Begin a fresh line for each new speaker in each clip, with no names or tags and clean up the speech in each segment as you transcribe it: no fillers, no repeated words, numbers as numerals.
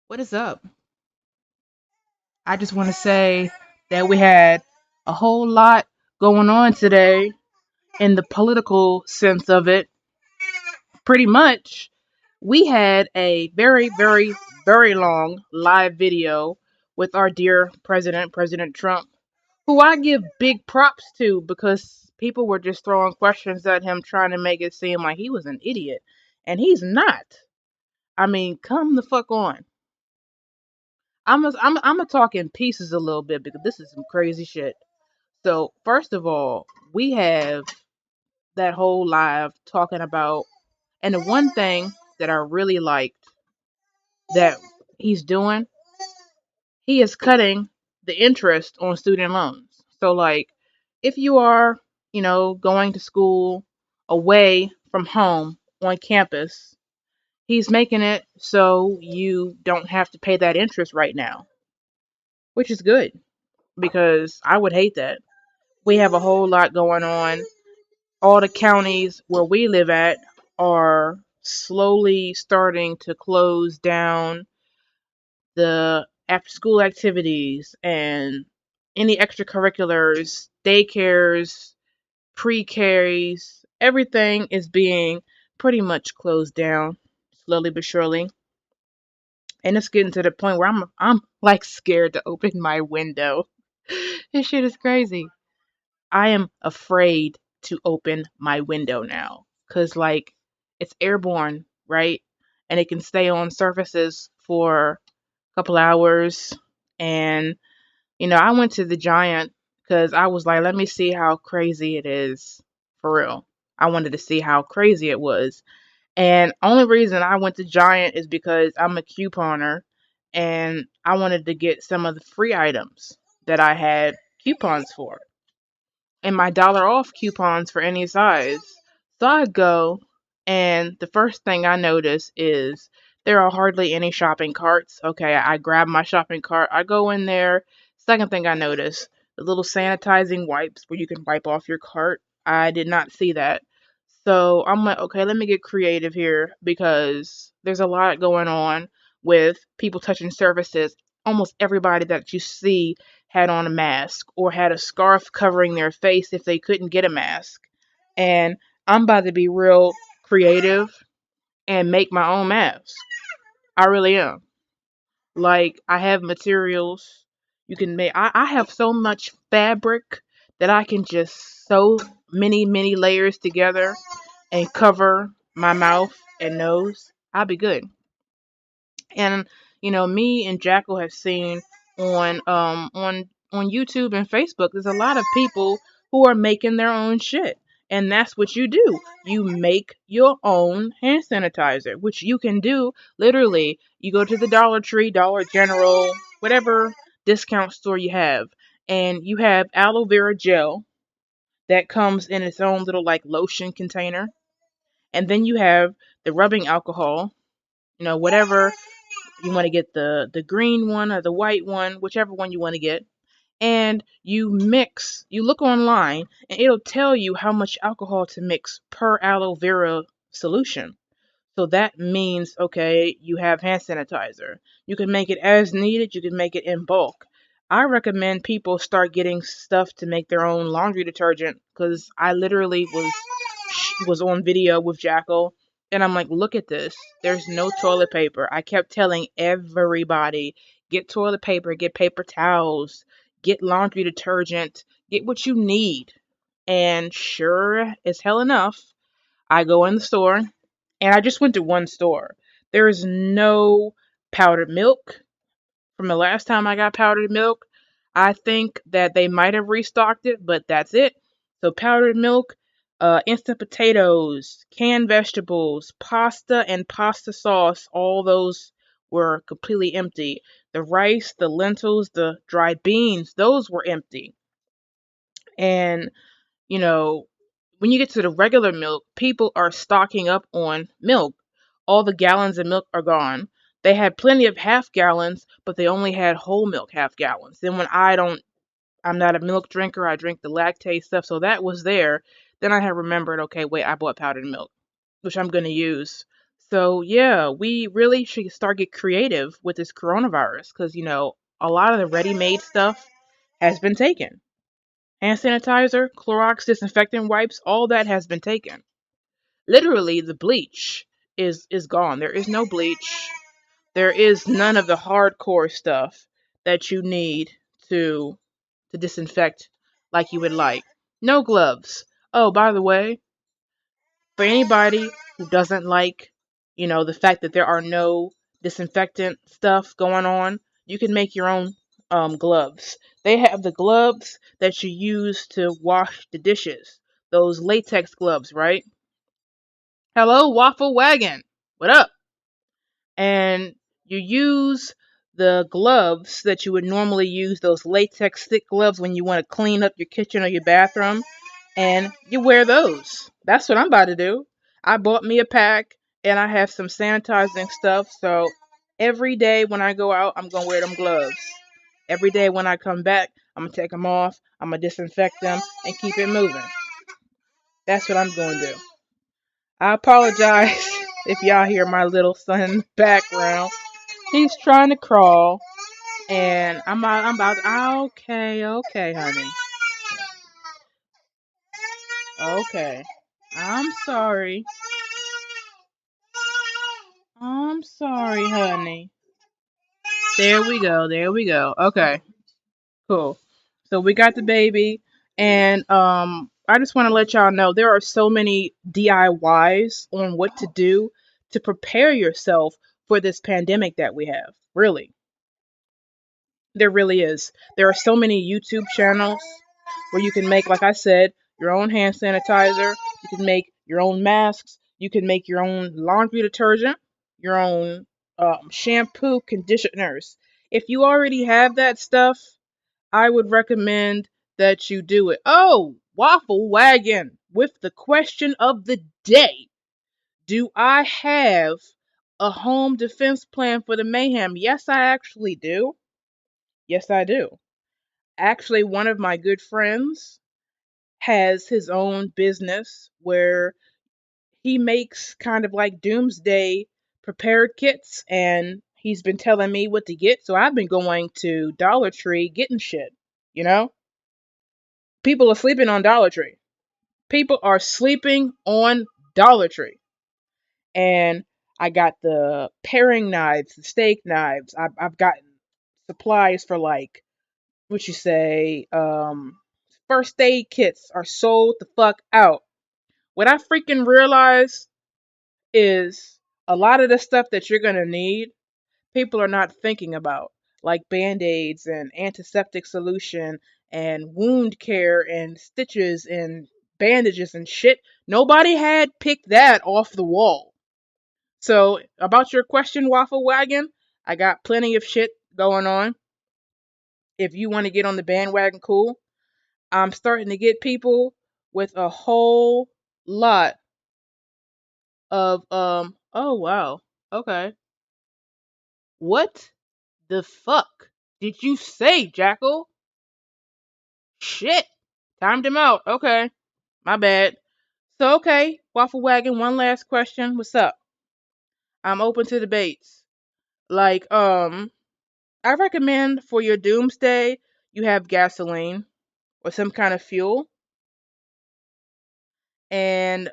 What is up? I just want to say that we had a whole lot going on today in the political sense of it. Pretty much, we had a very, very, very long live video with our dear president, President Trump, who I give big props to because people were just throwing questions at him, trying to make it seem like he was an idiot. And he's not. I mean, come the fuck on. I'm gonna talk in pieces a little bit because this is some crazy shit. So first of all, we have that whole live talking about, and the one thing that I really liked that he's doing, he is cutting the interest on student loans. So like, if you are, going to school away from home on campus, he's making it so you don't have to pay that interest right now, which is good because I would hate that. We have a whole lot going on. All the counties where we live at are slowly starting to close down the after school activities and any extracurriculars, daycares, pre-cares, everything is being pretty much closed down slowly but surely. And it's getting to the point where I'm like scared to open my window. This shit is crazy. I am afraid to open my window now because, like, it's airborne, right? And it can stay on surfaces for a couple hours. And, I went to the Giant because I was like, let me see how crazy it is for real. I wanted to see how crazy it was. And only reason I went to Giant is because I'm a couponer and I wanted to get some of the free items that I had coupons for and my dollar off coupons for any size. So I go, and the first thing I notice is there are hardly any shopping carts. Okay, I grab my shopping cart, I go in there. Second thing I notice, the little sanitizing wipes where you can wipe off your cart. I did not see that. So I'm like, okay, let me get creative here because there's a lot going on with people touching surfaces. Almost everybody that you see had on a mask or had a scarf covering their face if they couldn't get a mask. And I'm about to be real creative and make my own mask. I really am. Like, I have materials you can make. I have so much fabric that I can just sew many, many layers together and cover my mouth and nose. I'll be good. And me and Jackal have seen on YouTube and Facebook, there's a lot of people who are making their own shit. And that's what you do. You make your own hand sanitizer, which you can do literally. You go to the Dollar Tree, Dollar General, whatever discount store you have, and you have aloe vera gel that comes in its own little like lotion container. And then you have the rubbing alcohol, whatever you want to get, the green one or the white one, whichever one you want to get. And you mix, you look online and it'll tell you how much alcohol to mix per aloe vera solution. So that means, okay, you have hand sanitizer. You can make it as needed, you can make it in bulk. I recommend people start getting stuff to make their own laundry detergent because I literally was on video with Jackal and I'm like, look at this. There's no toilet paper. I kept telling everybody, get toilet paper, get paper towels, get laundry detergent, get what you need. And sure as hell enough, I go in the store and I just went to one store. There is no powdered milk from the last time I got powdered milk. I think that they might have restocked it, but that's it. So powdered milk, instant potatoes, canned vegetables, pasta and pasta sauce, all those were completely empty. The rice, the lentils, the dried beans, those were empty. And, you know, when you get to the regular milk, people are stocking up on milk. All the gallons of milk are gone. They had plenty of half gallons, but they only had whole milk half gallons. Then when I'm not a milk drinker, I drink the lactate stuff, so that was there. Then I had remembered, okay, wait, I bought powdered milk, which I'm going to use. So yeah, we really should start get creative with this coronavirus because a lot of the ready-made stuff has been taken. Hand sanitizer, Clorox disinfectant wipes, all that has been taken. Literally, the bleach is gone. There is no bleach. There is none of the hardcore stuff that you need to to disinfect like you would like. No gloves. Oh, by the way, for anybody who doesn't like, the fact that there are no disinfectant stuff going on, you can make your own gloves. They have the gloves that you use to wash the dishes. Those latex gloves, right? Hello, Waffle Wagon. What up? And you use the gloves that you would normally use, those latex thick gloves when you want to clean up your kitchen or your bathroom, and you wear those. That's what I'm about to do. I bought me a pack and I have some sanitizing stuff, so every day when I go out, I'm gonna wear them gloves. Every day when I come back, I'm gonna take them off, I'm gonna disinfect them and keep it moving. That's what I'm gonna do. I apologize if y'all hear my little son in the background. He's trying to crawl, and I'm about. Okay, okay, honey. Okay. I'm sorry. I'm sorry, honey. There we go. There we go. Okay. Cool. So we got the baby, and I just want to let y'all know there are so many DIYs on what to do to prepare yourself for this pandemic that we have. Really. There really is. There are so many YouTube channels where you can make, like I said, your own hand sanitizer. You can make your own masks. You can make your own laundry detergent, your own shampoo, conditioners. If you already have that stuff, I would recommend that you do it. Oh, Waffle Wagon with the question of the day. Do I have a home defense plan for the mayhem? Yes, I actually do. Yes, I do. Actually, one of my good friends has his own business where he makes kind of like doomsday prepared kits, and he's been telling me what to get. So I've been going to Dollar Tree getting shit, you know? People are sleeping on Dollar Tree. People are sleeping on Dollar Tree. And I got the paring knives, the steak knives. I've gotten supplies for like what you say, first aid kits are sold the fuck out. What I freaking realize is a lot of the stuff that you're gonna need, people are not thinking about, like band-aids and antiseptic solution and wound care and stitches and bandages and shit. Nobody had picked that off the wall. So about your question, Waffle Wagon, I got plenty of shit going on. If you want to get on the bandwagon, cool. I'm starting to get people with a whole lot of oh wow. Okay. What the fuck did you say, Jackal? Shit. Timed him out. Okay. My bad. So okay, Waffle Wagon, one last question. What's up? I'm open to debates. Like, I recommend for your doomsday you have gasoline or some kind of fuel and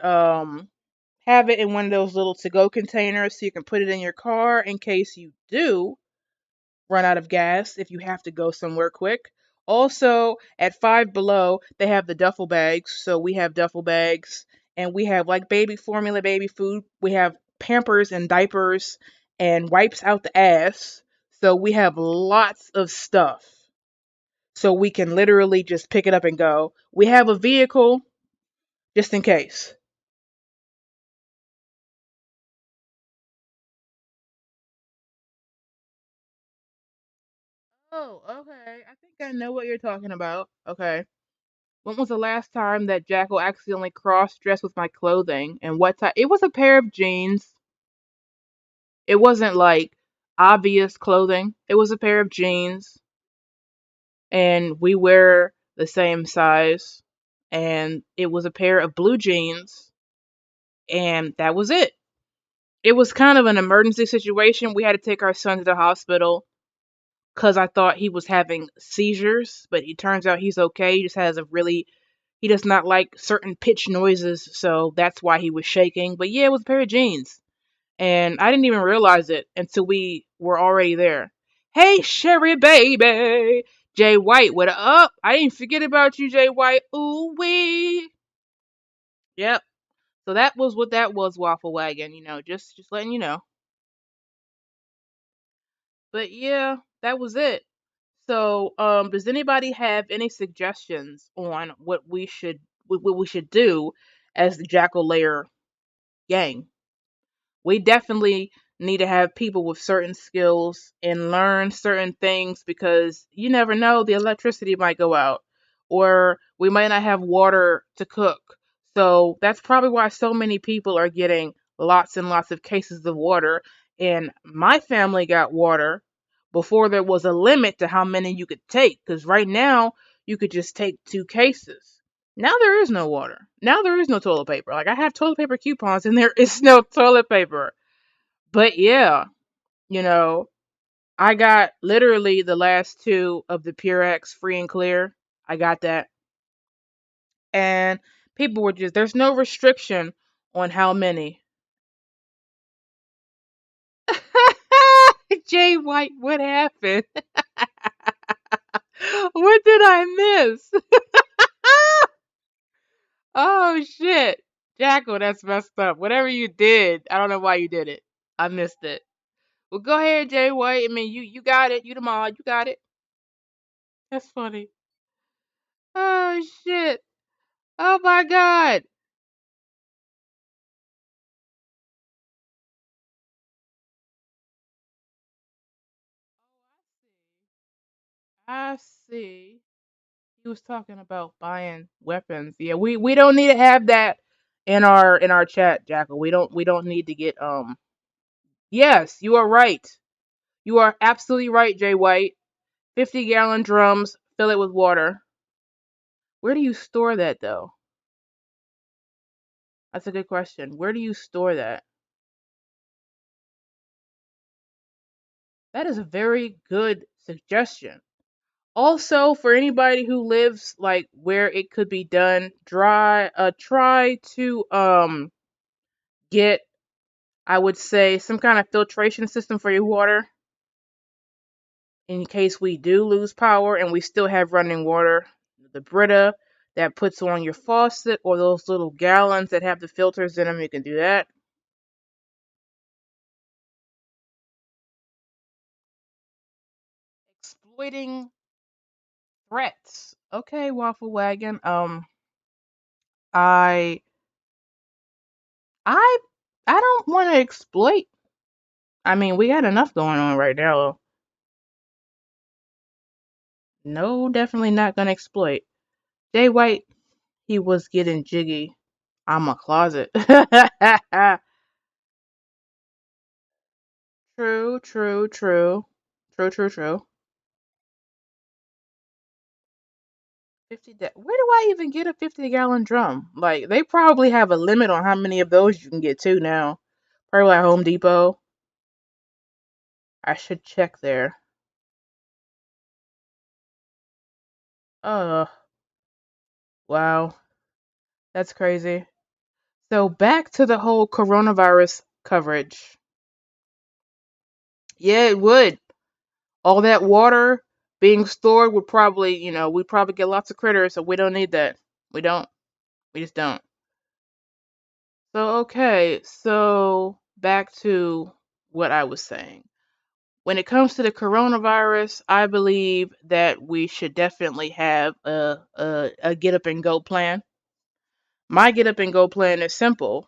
have it in one of those little to go containers so you can put it in your car in case you do run out of gas if you have to go somewhere quick. Also, at Five Below, they have the duffel bags. So we have duffel bags and we have like baby formula, baby food. We have Pampers and diapers and wipes out the ass. So we have lots of stuff. So we can literally just pick it up and go. We have a vehicle just in case. Oh, okay. I think I know what you're talking about. Okay. When was the last time that Jackal accidentally cross-dressed with my clothing? And what type? It was a pair of jeans. It wasn't like obvious clothing. It was a pair of jeans, and we wear the same size. And it was a pair of blue jeans, and that was it. It was kind of an emergency situation. We had to take our son to the hospital because I thought he was having seizures, but it turns out he's okay. He just has a really, he does not like certain pitch noises, so that's why he was shaking. But yeah, it was a pair of jeans. And I didn't even realize it until we were already there. Hey, Sherry baby, Jay White, what up? I didn't forget about you, Jay White. Ooh wee. Yep. So that was what that was, Waffle Wagon. Just letting you know. But yeah, that was it. So, does anybody have any suggestions on what we should do as the Jackal Layer gang? We definitely need to have people with certain skills and learn certain things because you never know, the electricity might go out or we might not have water to cook. So that's probably why so many people are getting lots and lots of cases of water. And my family got water before there was a limit to how many you could take, because right now you could just take 2 cases. Now there is no water. Now there is no toilet paper. Like I have toilet paper coupons and there is no toilet paper. But yeah, you know, I got literally the last two of the Purex free and clear. I got that. And people were just, there's no restriction on how many. Jay White, what happened? What did I miss? Oh shit. Jackal, that's messed up. Whatever you did, I don't know why you did it. I missed it. Well, go ahead, Jay White. I mean, you got it. You the mod. You got it. That's funny. Oh shit. Oh my god. I see. He was talking about buying weapons. Yeah, we don't need to have that in our chat, Jackal. We don't need to get. Yes, you are right. You are absolutely right, Jay White. 50-gallon drums, fill it with water. Where do you store that though? That's a good question. Where do you store that? That is a very good suggestion. Also, for anybody who lives like where it could be done, try to get, I would say, some kind of filtration system for your water in case we do lose power and we still have running water. The Brita that puts on your faucet or those little gallons that have the filters in them, you can do that. Exploiting threats. Okay, Waffle Wagon. I I I don't want to exploit. I mean, we got enough going on right now. No, definitely not gonna exploit. Jay White, he was getting jiggy. I'm a closet. True, true, true. True, true, true. Where do I even get a 50-gallon drum? Like, they probably have a limit on how many of those you can get too now. Probably at Home Depot. I should check there. Oh, wow. That's crazy. So back to the whole coronavirus coverage. Yeah, it would. All that water being stored would probably, we'd probably get lots of critters, so we don't need that. We don't. We just don't. So, okay, so back to what I was saying. When it comes to the coronavirus, I believe that we should definitely have a get up and go plan. My get up and go plan is simple.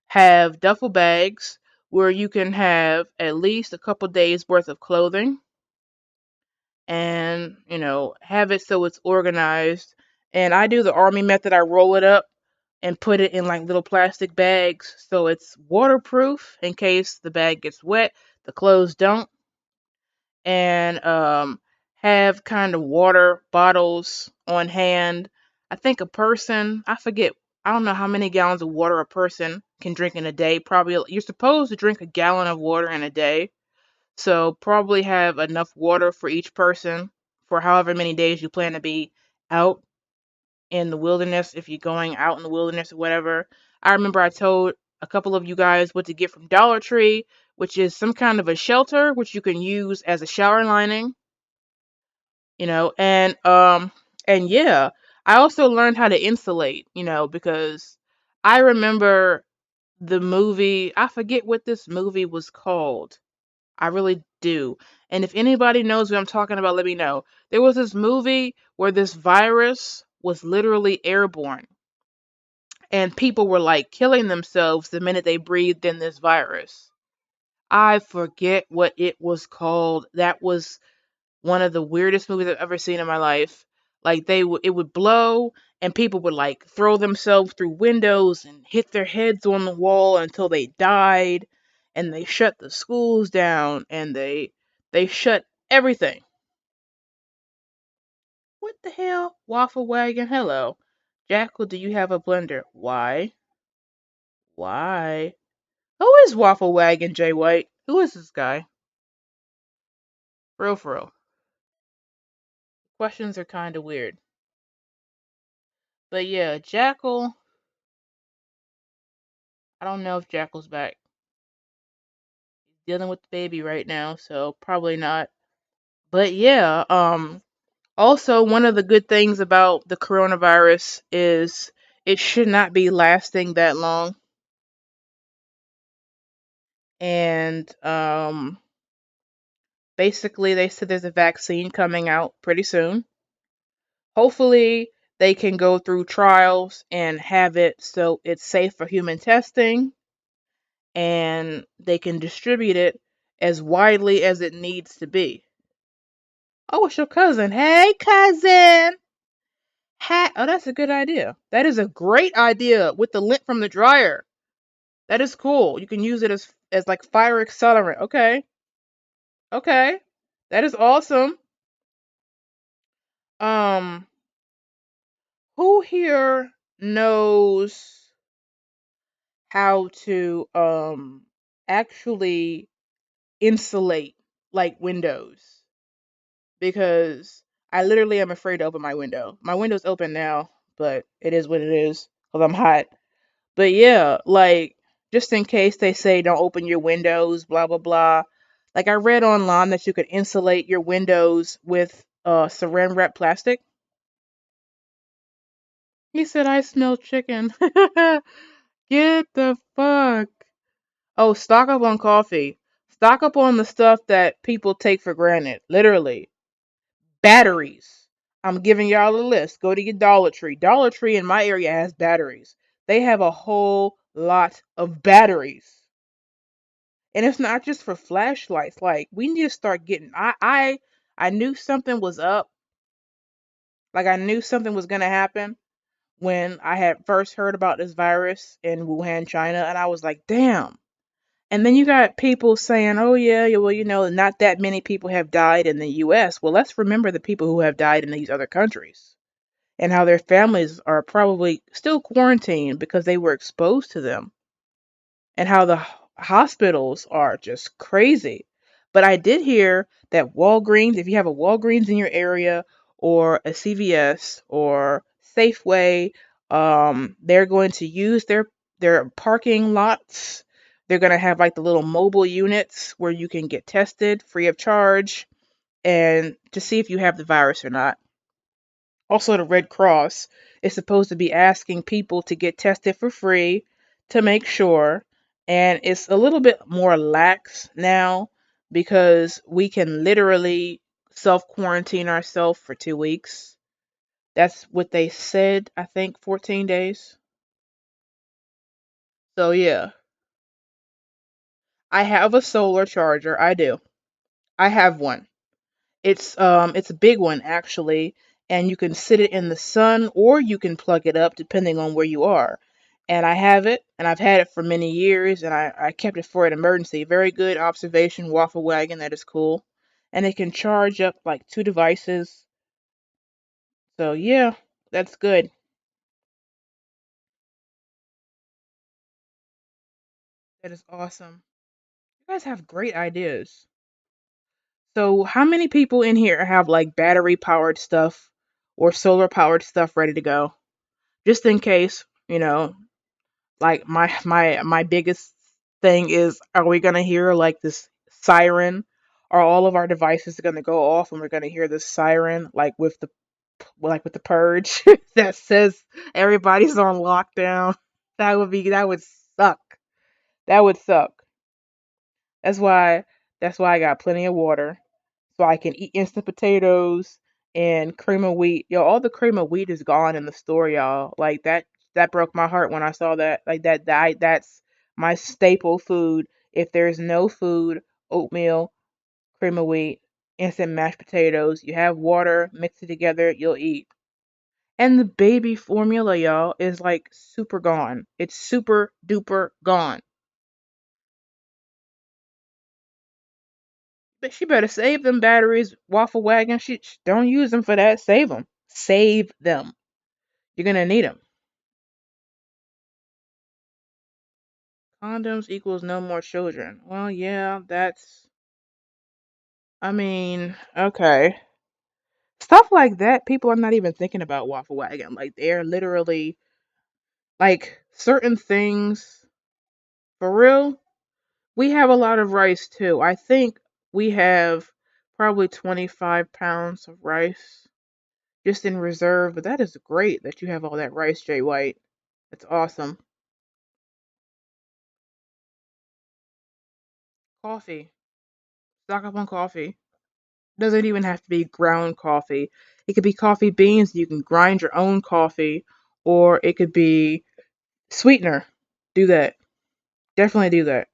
Have duffel bags where you can have at least a couple days worth of clothing and, have it so it's organized. And I do the army method. I roll it up and put it in like little plastic bags so it's waterproof in case the bag gets wet, the clothes don't, and have kind of water bottles on hand. I think a person, I forget I don't know how many gallons of water a person can drink in a day. Probably you're supposed to drink a gallon of water in a day. So probably have enough water for each person for however many days you plan to be out in the wilderness, if you're going out in the wilderness or whatever. I remember I told a couple of you guys what to get from Dollar Tree, which is some kind of a shelter which you can use as a shower lining, you know, and yeah, I also learned how to insulate, because I remember the movie, I forget what this movie was called. I really do. And if anybody knows what I'm talking about, let me know. There was this movie where this virus was literally airborne and people were like killing themselves the minute they breathed in this virus. I forget what it was called. That was one of the weirdest movies I've ever seen in my life. Like it would blow and people would like throw themselves through windows and hit their heads on the wall until they died, and they shut the schools down and they shut everything. What the hell? Waffle wagon, hello. Jackal, do you have a blender? Why? Why? Who is Waffle Wagon Jay White? Who is this guy? For real. Questions are kind of weird. But yeah, Jackal. I don't know if Jackal's back. He's dealing with the baby right now, so probably not. But yeah, also one of the good things about the coronavirus is it should not be lasting that long. And basically they said there's a vaccine coming out pretty soon. Hopefully they can go through trials and have it so it's safe for human testing, and they can distribute it as widely as it needs to be. Oh, it's your cousin. Hey, cousin. Oh, that's a good idea. That is a great idea with the lint from the dryer. That is cool. You can use it as like fire accelerant. Okay. Okay. That is awesome. Um, who here knows how to actually insulate like windows? Because I literally am afraid to open my window. My window's open now, but it is what it is because I'm hot. But yeah, like just in case they say don't open your windows, blah blah blah. Like I read online that you could insulate your windows with saran wrap plastic. He said I smell chicken. Get the fuck. Oh, stock up on coffee. Stock up on the stuff that people take for granted. Literally. Batteries. I'm giving y'all a list. Go to your Dollar Tree. Dollar Tree in my area has batteries. They have a whole lot of batteries. And it's not just for flashlights. Like we need to start getting I knew something was up. Like I knew something was gonna happen when I had first heard about this virus in Wuhan, China, and I was like, damn. And then you got people saying, oh, yeah, well, not that many people have died in the US. Well, let's remember the people who have died in these other countries and how their families are probably still quarantined because they were exposed to them, and how the hospitals are just crazy. But I did hear that Walgreens, if you have a Walgreens in your area or a CVS or Safeway, they're going to use their parking lots. They're going to have like the little mobile units where you can get tested free of charge and to see if you have the virus or not. Also, the Red Cross is supposed to be asking people to get tested for free to make sure. And it's a little bit more lax now because we can literally self quarantine ourselves for 2 weeks. That's what they said, I think 14 days. So, yeah, I have a solar charger. I do. I have one. It's a big one actually, and you can sit it in the sun or you can plug it up depending on where you are. And I have it, and I've had it for many years, and I kept it for an emergency. Very good observation, waffle wagon. That is cool, and it can charge up like 2 devices. So yeah, that's good. That is awesome. You guys have great ideas. So, how many people in here have like battery powered stuff or solar powered stuff ready to go? Just in case, like my biggest thing is, are we gonna hear like this siren? Are all of our devices gonna go off and we're gonna hear this siren like with the purge that says everybody's on lockdown? That would suck. That would suck. That's why that's why I got plenty of water. So I can eat instant potatoes and cream of wheat. Yo, all the cream of wheat is gone in the store, y'all. Like that broke my heart when I saw that. Like that's my staple food. If there's no food, oatmeal, cream of wheat, instant mashed potatoes, you have water, mix it together, you'll eat. And the baby formula, y'all, is like super gone. It's super duper gone. But she better save them batteries, waffle wagon. Don't use them for that. Save them. Save them. You're gonna need them. Condoms equals no more children. Well, yeah, that's. I mean, okay. Stuff like that. People are not even thinking about waffle wagon. Like they're literally like certain things. For real, we have a lot of rice too. I think we have probably 25 pounds of rice just in reserve. But that is great that you have all that rice, Jay White. It's awesome. Coffee. Stock up on coffee. Doesn't even have to be ground coffee. It could be coffee beans. You can grind your own coffee, or it could be sweetener. Do that. Definitely do that.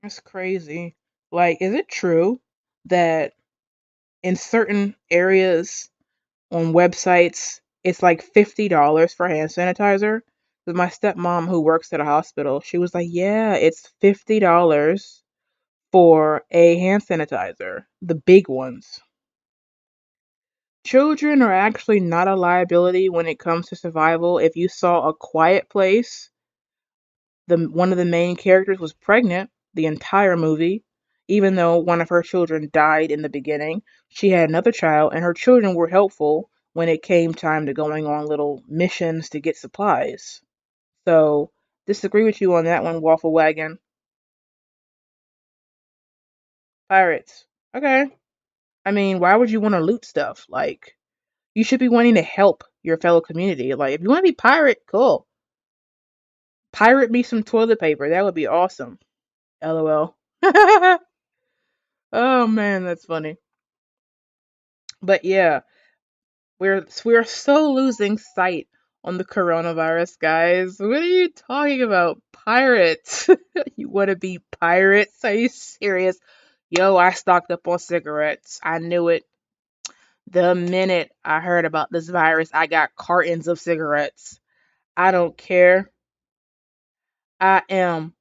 That's crazy. Like, is it true that in certain areas on websites, it's like $50 for hand sanitizer? Because my stepmom, who works at a hospital, she was like, yeah, it's $50 for a hand sanitizer, the big ones. Children are actually not a liability when it comes to survival. If you saw A Quiet Place, the one of the main characters was pregnant the entire movie, even though one of her children died in the beginning. She had another child, and her children were helpful when it came time to going on little missions to get supplies. So, disagree with you on that one, Waffle Wagon. Pirates. Okay. I mean, why would you want to loot stuff? Like, you should be wanting to help your fellow community. Like, if you want to be pirate, cool. Pirate me some toilet paper. That would be awesome. LOL. Oh man, that's funny. But yeah, we're so losing sight on the coronavirus, guys. What are you talking about? Pirates. You want to be pirates? Are you serious? Yo, I stocked up on cigarettes. I knew it. The minute I heard about this virus, I got cartons of cigarettes. I don't care. I am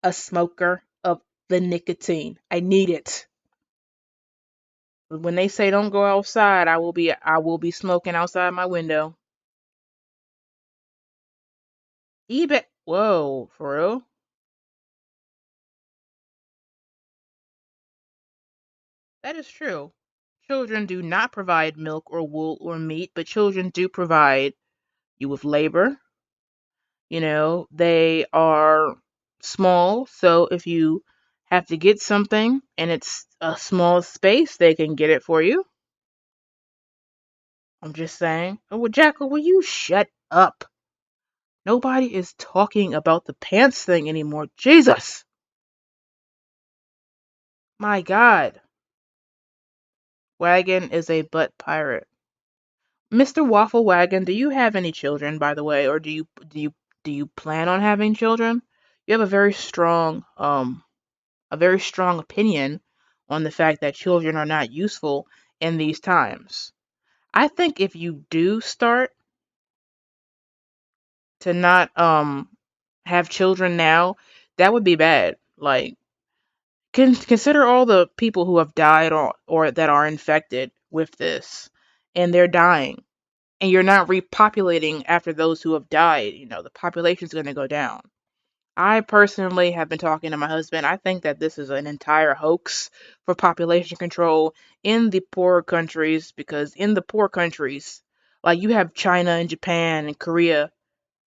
a smoker of the nicotine. I need it. When they say don't go outside, I will be smoking outside my window. eBay. Whoa, for real? That is true. Children do not provide milk or wool or meat, but children do provide you with labor. They are small, so if you have to get something and it's a small space, they can get it for you. I'm just saying. Oh, well, Jackal, will you shut up? Nobody is talking about the pants thing anymore. Jesus. My God. Wagon is a butt pirate. Mr. Waffle Wagon, do you have any children, by the way, or do you plan on having children? You have a very strong opinion on the fact that children are not useful in these times. I think if you do start to not have children now, that would be bad. Like, consider all the people who have died or that are infected with this, and they're dying. and you're not repopulating after those who have died. The population's going to go down. I personally have been talking to my husband. I think that this is an entire hoax for population control in the poorer countries, because in the poor countries, like you have China and Japan and Korea,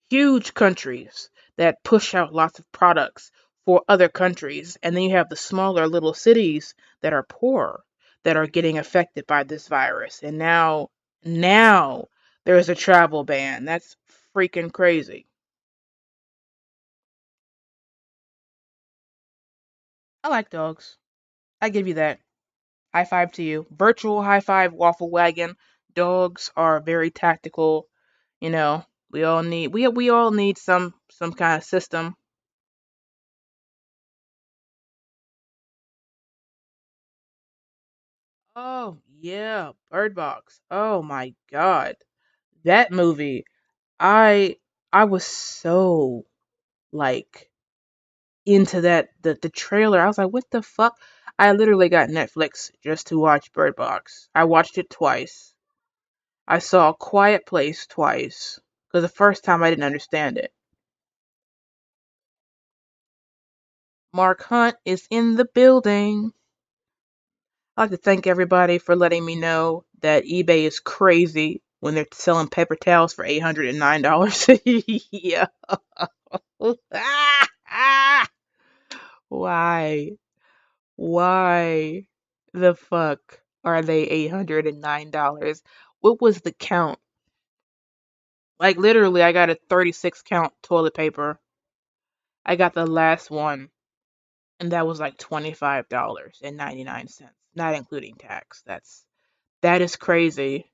huge countries that push out lots of products for other countries. And then you have the smaller little cities that are poor that are getting affected by this virus. And now there's a travel ban. That's freaking crazy. I like dogs. I give you that. High five to you. Virtual high five, waffle wagon. Dogs are very tactical. You know, we all need some kind of system. Oh yeah, Bird Box. Oh my god. That movie. I I was so like into that the trailer. I was like, what the fuck? I literally got Netflix just to watch Bird Box. I watched it twice. I saw A Quiet Place twice because the first time I didn't understand it. Mark Hunt is in the building. I'd like to thank everybody for letting me know that eBay is crazy when they're selling paper towels for $809. Yeah. Why? Why the fuck are they $809? What was the count? Like literally, I got a 36 count toilet paper. I got the last one, and that was like $25.99, not including tax. That is crazy.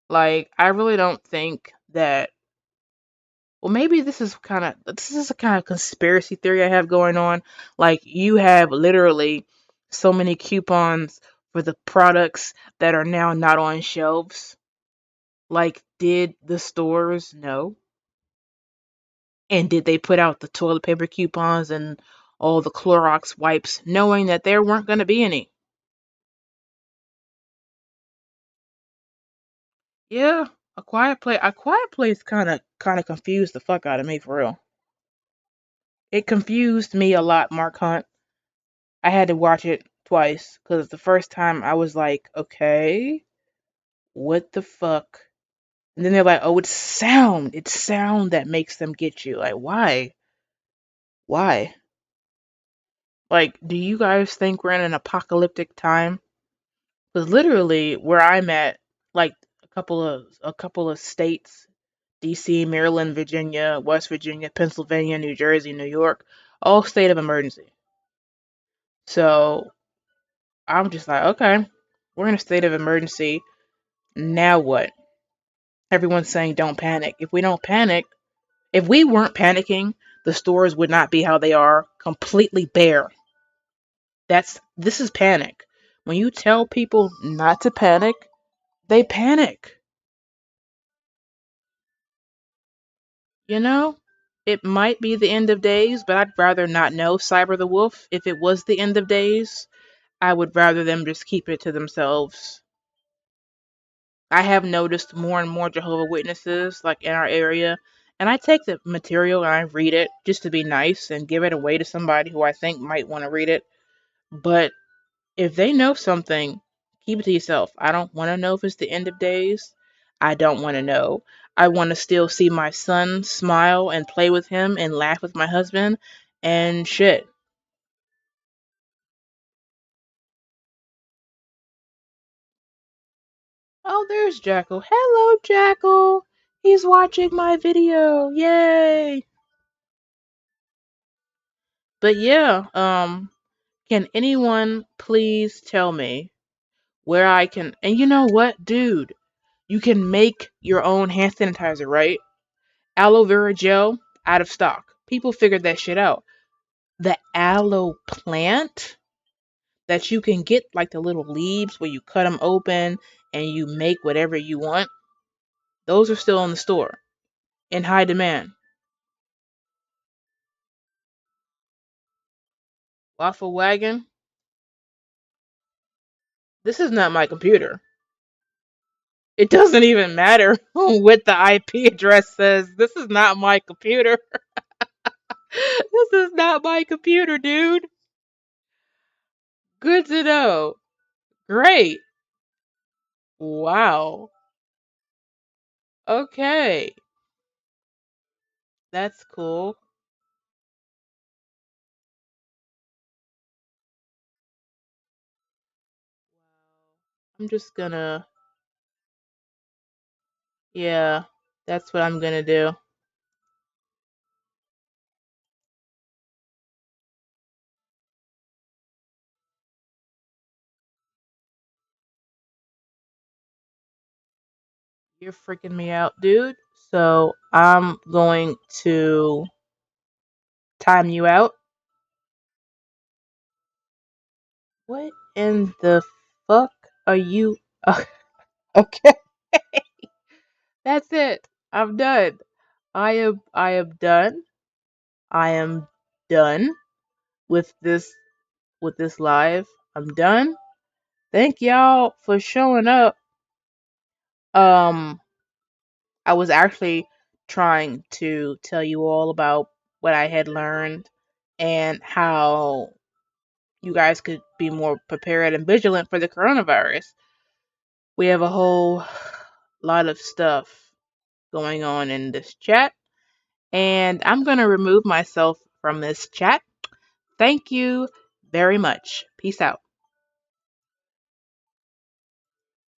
Like I really don't think that. Well, maybe this is a kind of conspiracy theory I have going on. Like you have literally so many coupons for the products that are now not on shelves. Like, did the stores know? And did they put out the toilet paper coupons and all the Clorox wipes, knowing that there weren't going to be any? Yeah, A Quiet Place kind of confused the fuck out of me for real. It confused me a lot, Mark Hunt. I had to watch it twice because the first time I was like, okay, what the fuck? And then they're like, oh, it's sound. It's sound that makes them get you. Like, why? Why? Like, do you guys think we're in an apocalyptic time? Because literally, where I'm at, like a couple of states, D.C., Maryland, Virginia, West Virginia, Pennsylvania, New Jersey, New York, all state of emergency. So I'm just like, okay, we're in a state of emergency. Now what? Everyone's saying don't panic. If we don't panic, if we weren't panicking, the stores would not be how they are, completely bare. This is panic. When you tell people not to panic, they panic. You know? It might be the end of days, but I'd rather not know, Cyber the Wolf. If it was the end of days, I would rather them just keep it to themselves. I have noticed more and more Jehovah Witnesses like in our area, and I take the material and I read it just to be nice and give it away to somebody who I think might want to read it. But if they know something, keep it to yourself. I don't want to know if it's the end of days. I don't want to know. I want to still see my son smile and play with him and laugh with my husband and shit. Oh, there's Jackal. Hello, Jackal. He's watching my video. Yay. But yeah, can anyone please tell me where I can? And you know what, dude? You can make your own hand sanitizer, right? Aloe vera gel, out of stock. People figured that shit out. The aloe plant that you can get, like the little leaves where you cut them open and you make whatever you want, those are still in the store in high demand. Waffle wagon. This is not my computer. It doesn't even matter what the IP address says. This is not my computer. This is not my computer, dude. Good to know. Great. Wow. Okay. That's cool. I'm just gonna, yeah, that's what I'm gonna do. You're freaking me out, dude. So I'm going to time you out. What in the fuck are you? Okay, that's it. I'm done. I am done. I am done with this live. I'm done. Thank y'all for showing up. Um I was actually trying to tell you all about what I had learned and how you guys could be more prepared and vigilant for the coronavirus. We have a whole lot of stuff going on in this chat, and I'm going to remove myself from this chat. Thank you very much. Peace out.